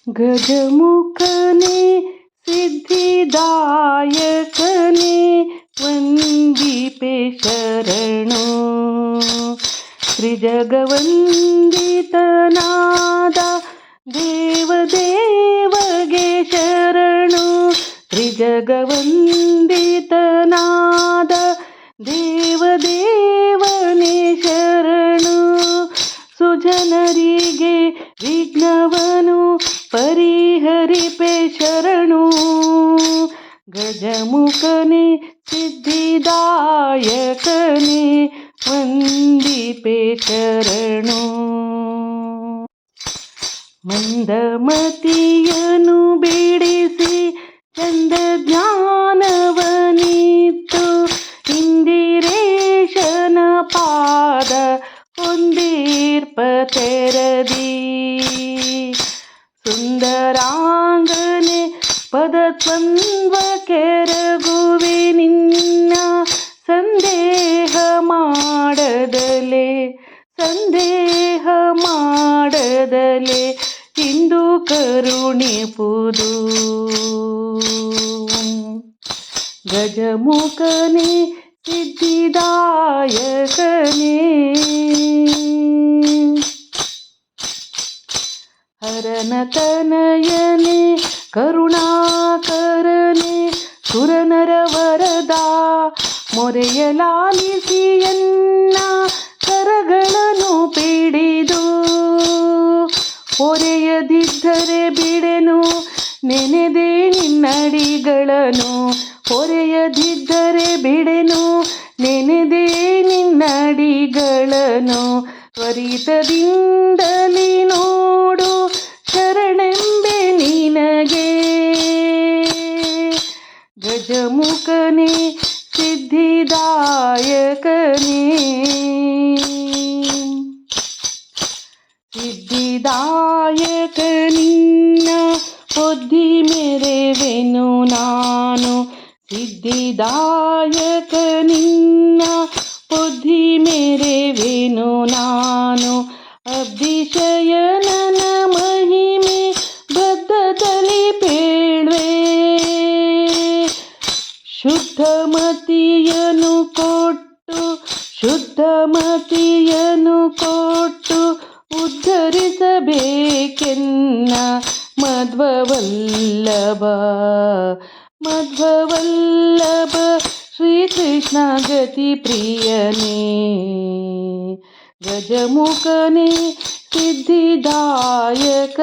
ಗಜಮುಖನೇ ಸಿದ್ಧಿದಾಯಕನೇ ವಂದಿಪೆ ಶರಣು. ತ್ರಿಜಗವಂದಿತನಾದ ದೇವದೇವಗೆ ಶರಣು. ತ್ರಿಜಗವಂದಿತನಾದ ದೇವದೇವನೇ ಶರಣು. ಸುಜನರಿಗೆ ವಿಘ್ನವನು ಪರಿಹರಿಪೆ ಶರಣು. ಗಜಮುಖನೇ ಸಿದ್ಧಿದಾಯಕನೇ ವಂದಿಪೆ ಶರಣು. ಮಂದಮತಿಯನು ಬಿಡಿಸಿ ಚಂದ ಜ್ಞಾನವನಿತ್ತು ಇಂದಿರೇಶನ ಪಾದ ಹೊಂದಿರ್ಪ ತೆರದಿ. ಸುಂದರಾಂಗನೆ ಪದದ್ವಂದ್ವ ಕೆರಗುವೆ ನಿನ್ನ ಸಂದೇಹ ಮಾಡದಲೆ ಇಂದು ಕರುಣಿಪುದು. ಗಜಮುಖನೇ ಸಿದ್ಧಿದಾಯಕನೇ ಹರನತನಯನೇ ಕರುಣಾಕರನೇ ಸುರನರ ವರದ ಮೊರೆಯಲಾಲಿಸಿಯನ್ನ ಕರಗಳನ್ನು ಪಿಡಿದು. ಹೊರೆಯದಿದ್ದರೆ ಬಿಡೆನು ನೆನೆದೆ ನಿನ್ನಡಿಗಳನ್ನು. ಹೊರೆಯದಿದ್ದರೆ ಬಿಡೆನು ನೆನೆದೆ ನಿನ್ನಡಿಗಳನ್ನು. ತ್ವರಿತದಿಂದಲಿ ನೋಡು ಶರಣೆಂಬೆ ನಿನಗೆ. ಗಜಮುಖನೇ ಸಿದ್ಧಿದಾಯಕನೇ ಸಿದ್ಧಿದಾಯಕ ನಿನ್ನ ಬುದ್ಧಿ ಮೆರೆವೆನು ನಾನು. ಸಿದ್ಧಿದಾಯಕ ನಿನ್ನ ಬುದ್ಧಿ ಮೆರೆವೆನು ನಾನು. ಅಬ್ಧಿಶಯನನ ಮಹಿಮೆ ಬದ್ಧದಲ್ಲಿ ಪೇಳ್ವೆ. ಶುದ್ಧಮತಿಯನು ಕೊಟ್ಟು ಉದ್ಧರಿಸಬೇಕೆನ್ನ ಮಧ್ವವಲ್ಲಭ ಶ್ರೀಕೃಷ್ಣ ಗತಿ ಪ್ರಿಯನೇ. ಗಜಮುಖನೇ ಸಿದ್ಧಿದಾಯಕ